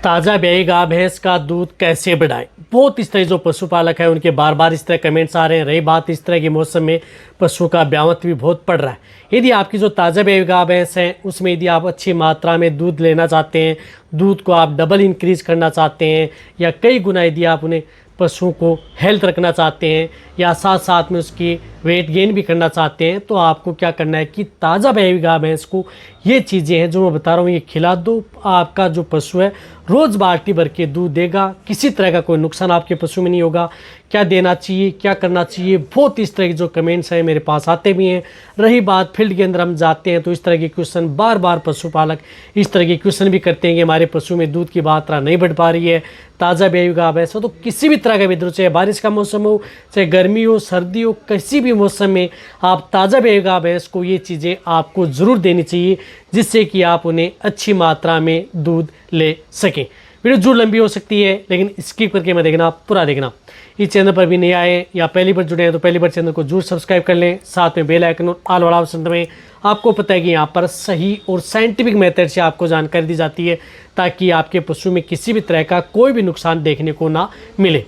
ताज़ा ब्याई गाय भैंस का दूध कैसे बढ़ाएं। बहुत इस तरह जो पशुपालक है उनके बार बार इस तरह कमेंट्स आ रहे हैं। रही बात इस तरह के मौसम में पशु का ब्यावत भी बहुत पड़ रहा है। यदि आपकी जो ताज़ा ब्याई गाय भैंस है उसमें यदि आप अच्छी मात्रा में दूध लेना चाहते हैं, दूध को आप डबल इंक्रीज करना चाहते हैं या कई गुना यदि आप उन्हें पशुओं को हेल्थ रखना चाहते हैं या साथ साथ में उसकी वेट गेन भी करना चाहते हैं, तो आपको क्या करना है कि ताज़ा ब्याई गाय भैंस को ये चीज़ें हैं जो मैं बता रहा हूँ ये खिला दो। आपका जो पशु है रोज़ बाल्टी भर के दूध देगा, किसी तरह का कोई नुकसान आपके पशु में नहीं होगा। क्या देना चाहिए, क्या करना चाहिए, बहुत इस तरह के जो कमेंट्स हैं मेरे पास आते भी हैं। रही बात फील्ड के अंदर हम जाते हैं तो इस तरह के क्वेश्चन बार बार पशुपालक इस तरह के क्वेश्चन भी करते हैं कि हमारे पशु में दूध की मात्रा नहीं बढ़ पा रही है, ताज़ा ब्याई गाय भैंस हो। तो किसी भी तरह का भी दूध, चाहे बारिश का मौसम हो, चाहे गर्मी हो, सर्दी हो, किसी भी मौसम में आप ताज़ा ब्याई गाय भैंस को ये चीज़ें आपको ज़रूर देनी चाहिए, जिससे कि आप उन्हें अच्छी मात्रा में दूध ले सकें। वीडियो जरूर लंबी हो सकती है लेकिन स्किप करके मैं देखना, पूरा देखना। इस चैनल पर भी नए आए या पहली बार जुड़े हैं तो पहली बार चैनल को जरूर सब्सक्राइब कर लें, साथ में बेल आइकन और ऑल वाला ऑप्शन में। आपको पता है कि यहाँ पर सही और साइंटिफिक मेथड से आपको जानकारी दी जाती है ताकि आपके पशु में किसी भी तरह का कोई भी नुकसान देखने को ना मिले।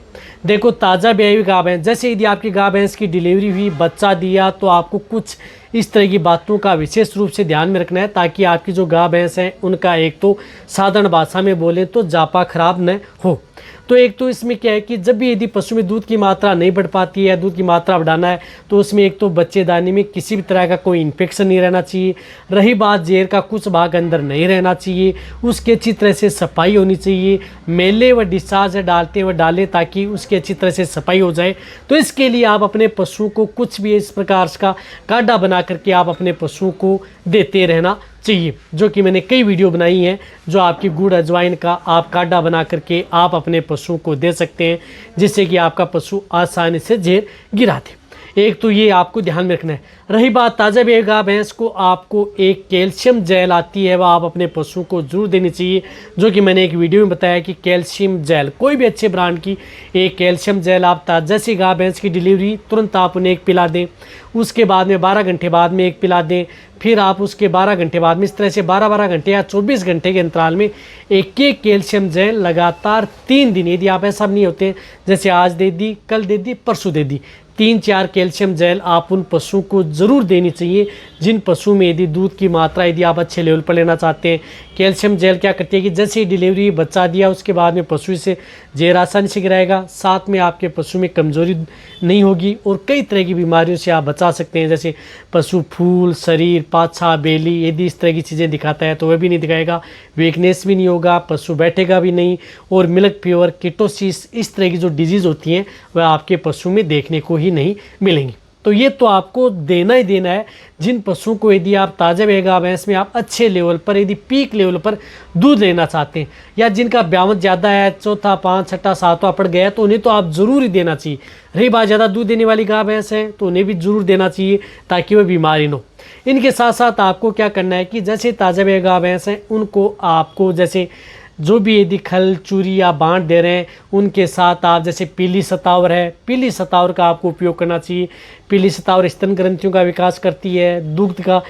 देखो, ताज़ा ब्याई हुई गाय भैंस, जैसे यदि आपकी गाय भैंस की डिलीवरी हुई, बच्चा दिया, तो आपको कुछ इस तरह की बातों का विशेष रूप से ध्यान में रखना है ताकि आपकी जो गाय भैंस हैं उनका एक तो साधारण भाषा में बोले तो जापा खराब न हो। तो एक तो इसमें क्या है कि जब भी यदि पशु में दूध की मात्रा नहीं बढ़ पाती है, दूध की मात्रा बढ़ाना है, तो उसमें एक तो बच्चेदानी में किसी भी तरह का कोई इन्फेक्शन नहीं रहना चाहिए। रही बात जेर का कुछ भाग अंदर नहीं रहना चाहिए, उसकी अच्छी तरह से सफाई होनी चाहिए। मेले व डिस्चार्ज डालते हुए डालें ताकि उसकी अच्छी तरह से सफाई हो जाए। तो इसके लिए आप अपने पशु को कुछ भी इस प्रकार का काढ़ा बना करके आप अपने पशु को देते रहना चाहिए, जो कि मैंने कई वीडियो बनाई हैं जो आपकी गुड़ अजवाइन का आप काढ़ा बना करके आप अपने पशु को दे सकते हैं, जिससे कि आपका पशु आसानी से जहर गिरा दे। एक तो ये आपको ध्यान में रखना है। रही बात ताज़ा ब्याई गाय भैंस को आपको एक कैल्शियम जेल आती है, वह आप अपने पशु को जरूर देनी चाहिए, जो कि मैंने एक वीडियो में बताया कि कैल्शियम जेल कोई भी अच्छे ब्रांड की एक कैल्शियम जेल आप जैसे गाय भैंस की डिलीवरी तुरंत आप उन्हें एक पिला दें, उसके बाद में 12 घंटे बाद में एक पिला दें, फिर आप उसके 12 घंटे बाद में इस तरह से 12-12 घंटे या 24 घंटे के अंतराल में एक एक कैल्शियम जेल लगातार 3 दिन, यदि आप ऐसा नहीं होते जैसे आज दे दी, कल दे दी, परसों दे दी, 3-4 कैल्शियम जेल आप उन पशुओं को ज़रूर देनी चाहिए जिन पशु में यदि दूध की मात्रा यदि आप अच्छे लेवल पर लेना चाहते हैं। कैल्शियम जेल क्या करती है कि जैसे ही डिलीवरी बच्चा दिया उसके बाद में पशु से जहर आसानी से गिराएगा, साथ में आपके पशु में कमज़ोरी नहीं होगी और कई तरह की बीमारियों से आप बचा सकते हैं। जैसे पशु फूल, शरीर, पाछा, बेली, यदि इस तरह की चीज़ें दिखाता है तो वह भी नहीं दिखाएगा, वीकनेस भी नहीं होगा, पशु बैठेगा भी नहीं, और मिल्क फीवर, कीटोसिस, इस तरह की जो डिजीज़ होती हैं वह आपके पशु में देखने को ही नहीं मिलेंगी। तो ये तो आपको देना ही देना है जिन पशुओं को यदि आप ताज़ा ब्याई गाय भैंस में आप अच्छे लेवल पर यदि पीक लेवल पर दूध लेना चाहते हैं या जिनका ब्यावत ज़्यादा है, चौथा, 5, 6, 7वां पड़ गया है, तो उन्हें तो आप ज़रूर ही देना चाहिए। रही बात ज़्यादा दूध देने वाली गाय भैंस है तो उन्हें भी ज़रूर देना चाहिए ताकि वह बीमारी न हो। इनके साथ साथ आपको क्या करना है कि जैसे ताज़ा ब्याई गाय भैंस हैं उनको आपको जैसे जो भी यदि खल, चूरी या बांट दे रहे हैं उनके साथ आप जैसे पीली सतावर है, पीली सतावर का आपको उपयोग करना चाहिए। पीली सतावर स्तन ग्रंथियों का विकास करती है, दुग्ध का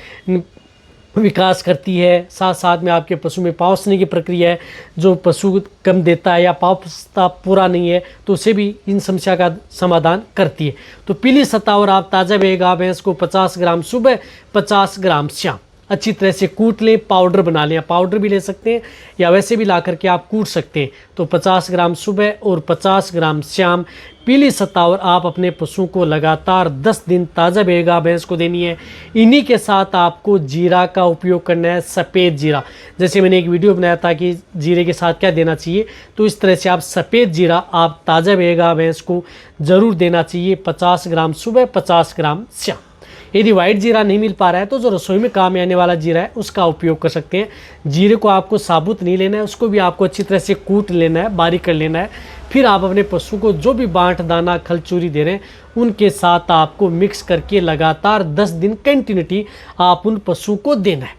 विकास करती है, साथ साथ में आपके पशु में पावसने की प्रक्रिया है, जो पशु कम देता है या पावसता पूरा नहीं है तो उसे भी इन समस्या का समाधान करती है। तो पीली सतावर आप ताज़ा ब्याई गाय भैंस को 50 ग्राम सुबह, 50 ग्राम शाम अच्छी तरह से कूट लें, पाउडर बना लें। पाउडर भी ले सकते हैं या वैसे भी ला करके आप कूट सकते हैं। तो 50 ग्राम सुबह और 50 ग्राम शाम पीली सतावर आप अपने पशु को लगातार 10 दिन ताज़ा ब्याई गाय भैंस को देनी है। इन्हीं के साथ आपको जीरा का उपयोग करना है, सफ़ेद जीरा। जैसे मैंने एक वीडियो बनाया था कि जीरे के साथ क्या देना चाहिए, तो इस तरह से आप सफ़ेद जीरा आप ताज़ा ब्याई गाय भैंस को ज़रूर देना चाहिए। 50 ग्राम सुबह, 50 ग्राम शाम। यदि वाइट जीरा नहीं मिल पा रहा है तो जो रसोई में काम में आने वाला जीरा है उसका उपयोग कर सकते हैं। जीरे को आपको साबुत नहीं लेना है, उसको भी आपको अच्छी तरह से कूट लेना है, बारीक कर लेना है। फिर आप अपने पशु को जो भी बांट, दाना, खल, चूरी दे रहे हैं उनके साथ आपको मिक्स करके लगातार 10 दिन कंटिन्यूटी आप उन पशु को देना है।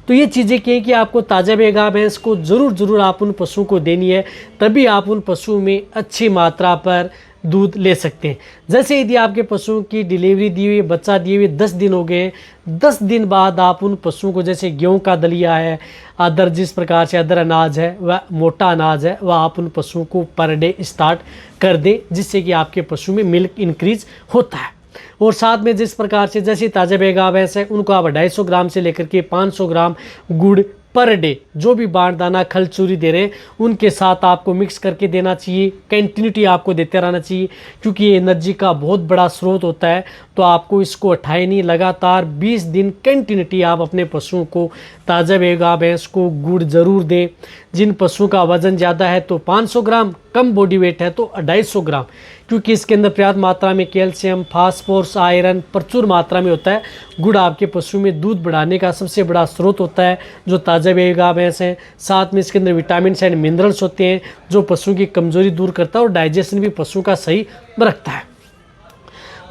तो ये चीज़ें क्या है कि आपको ताज़ा ब्याई गाय भैंस को ज़रूर आप उन पशुओं को देनी है, तभी आप उन पशुओं में अच्छी मात्रा पर दूध ले सकते हैं। जैसे यदि आपके पशुओं की डिलीवरी दी हुई, बच्चा दिए हुए 10 दिन हो गए, 10 दिन बाद आप उन पशुओं को, जैसे गेहूं का दलिया है, अदर जिस प्रकार से अदर अनाज है, वह मोटा अनाज है, वह आप उन पशुओं को पर डे स्टार्ट कर दें, जिससे कि आपके पशु में मिल्क इंक्रीज होता है। और साथ में जिस प्रकार से जैसे ताज़ा बेगा भैंस है, उनको आप 250 ग्राम से लेकर के 500 ग्राम गुड़ पर डे, जो भी बांट दाना खल चूरी दे रहे हैं उनके साथ आपको मिक्स करके देना चाहिए। कंटिन्यूटी आपको देते रहना चाहिए, क्योंकि ये एनर्जी का बहुत बड़ा स्रोत होता है। तो आपको इसको 28 नहीं, लगातार 20 दिन कंटिन्यूटी आप अपने पशुओं को, ताज़ा बेगा भैंस को गुड़ ज़रूर दें। जिन पशुओं का वजन ज़्यादा है तो 500 ग्राम, कम बॉडी वेट है तो 250 ग्राम, क्योंकि इसके अंदर पर्याप्त मात्रा में कैल्शियम, फास्फोरस, आयरन प्रचुर मात्रा में होता है। गुड़ आपके पशु में दूध बढ़ाने का सबसे बड़ा स्रोत होता है, जो ताज़ा बेगा भैंस हैं। साथ में इसके अंदर विटामिन एंड मिनरल्स होते हैं, जो पशुओं की कमजोरी दूर करता है और डाइजेशन भी पशुओं का सही रखता है।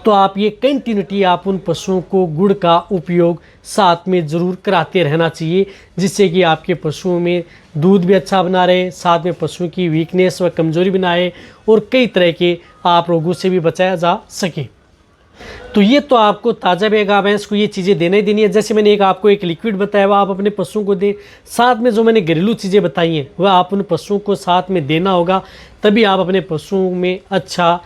तो आप ये कंटिन्यूटी आप उन पशुओं को गुड़ का उपयोग साथ में ज़रूर कराते रहना चाहिए, जिससे कि आपके पशुओं में दूध भी अच्छा बना रहे, साथ में पशुओं की वीकनेस व कमजोरी भी ना आए और कई तरह के आप रोगों से भी बचाया जा सके। तो ये तो आपको ताज़ा बेगा भैंस को ये चीज़ें देना ही देनी है। जैसे मैंने आपको एक लिक्विड बताया, वह आप अपने पशुओं को दें। साथ में जो मैंने घरेलू चीज़ें बताई हैं वह आप उन पशुओं को साथ में देना होगा, तभी आप अपने पशुओं में अच्छा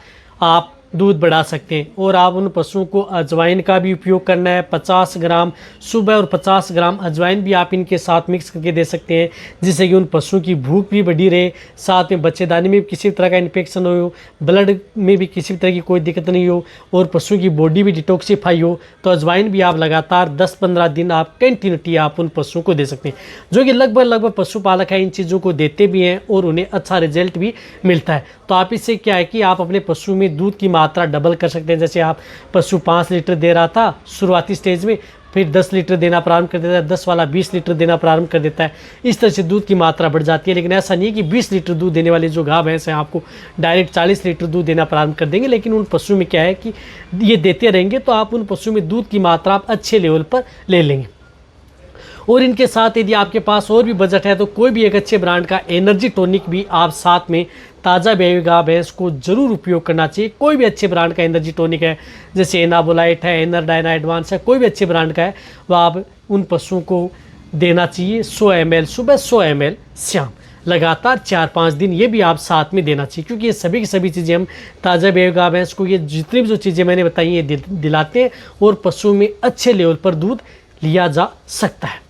आप दूध बढ़ा सकते हैं। और आप उन पशुओं को अजवाइन का भी उपयोग करना है, 50 ग्राम सुबह और 50 ग्राम अजवाइन भी आप इनके साथ मिक्स करके दे सकते हैं, जिससे कि उन पशुओं की भूख भी बढ़ी रहे, साथ में बच्चेदानी में भी किसी तरह का इन्फेक्शन हो, ब्लड में भी किसी तरह की कोई दिक्कत नहीं हो और पशुओं की बॉडी भी डिटॉक्सीफाई हो। तो अजवाइन भी आप लगातार 10-15 दिन आप कंटिन्यूटी आप उन पशुओं को दे सकते हैं, जो कि लगभग पशुपालक है इन चीज़ों को देते भी हैं और उन्हें अच्छा रिजल्ट भी मिलता है। तो आप इससे क्या है कि आप अपने पशु में दूध की मात्रा डबल कर सकते हैं। जैसे आप पशु 5 लीटर दे रहा था शुरुआती स्टेज में, फिर 10 लीटर देना प्रारंभ कर देता है, 10 वाला 20 लीटर देना प्रारंभ कर देता है। इस तरह से दूध की मात्रा बढ़ जाती है। लेकिन ऐसा नहीं है कि 20 लीटर दूध देने वाले जो गाय भैंस हैं आपको डायरेक्ट 40 लीटर दूध देना प्रारंभ कर देंगे। लेकिन उन पशु में क्या है कि ये देते रहेंगे तो आप उन पशु में दूध की मात्रा आप अच्छे लेवल पर ले लेंगे। और इनके साथ यदि आपके पास और भी बजट है तो कोई भी एक अच्छे ब्रांड का एनर्जी टॉनिक भी आप साथ में ताज़ा बेगा भैंस को ज़रूर उपयोग करना चाहिए। कोई भी अच्छे ब्रांड का एनर्जी टॉनिक है, जैसे एनाबोलाइट है, एनरडाइना एडवांस है, कोई भी अच्छे ब्रांड का है, वह आप उन पशुओं को देना चाहिए। 100 ml सुबह, 100 ml शाम, लगातार 4-5 दिन ये भी आप साथ में देना चाहिए, क्योंकि ये सभी की सभी चीज़ें हम ताज़ा बेगा भैंस को ये जितनी भी जो चीज़ें मैंने बताई ये दिलाते हैं और पशुओं में अच्छे लेवल पर दूध लिया जा सकता है।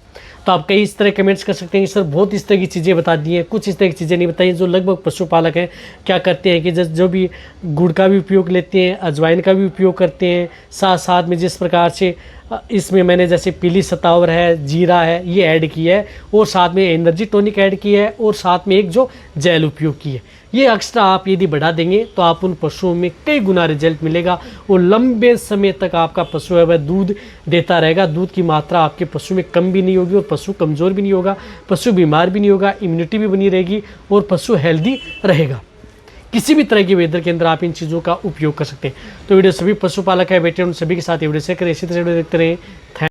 तो आप कई इस तरह कमेंट्स कर सकते हैं कि सर बहुत इस तरह की चीज़ें बता दी हैं, कुछ इस तरह की चीज़ें नहीं बताई। जो लगभग पशुपालक हैं क्या करते हैं कि जो भी गुड़ का भी उपयोग लेते हैं, अजवाइन का भी उपयोग करते हैं, साथ साथ में जिस प्रकार से इसमें मैंने जैसे पीली सतावर है, जीरा है, ये ऐड किया है और साथ में एनर्जी टॉनिक ऐड किया है और साथ में एक जो जेल उपयोग की है, ये एक्स्ट्रा आप यदि बढ़ा देंगे तो आप उन पशुओं में कई गुना रिजल्ट मिलेगा और लंबे समय तक आपका पशु है वह दूध देता रहेगा। दूध की मात्रा आपके पशु में कम भी नहीं होगी और पशु कमज़ोर भी नहीं होगा, पशु बीमार भी नहीं होगा, इम्यूनिटी भी बनी रहेगी और पशु हेल्दी रहेगा। किसी भी तरह के वेदर के अंदर आप इन चीज़ों का उपयोग कर सकते हैं। तो वीडियो सभी पशुपालक है बेटे उन सभी के साथ वीडियो शेयर करें, इसी तरह वीडियो देखते रहें।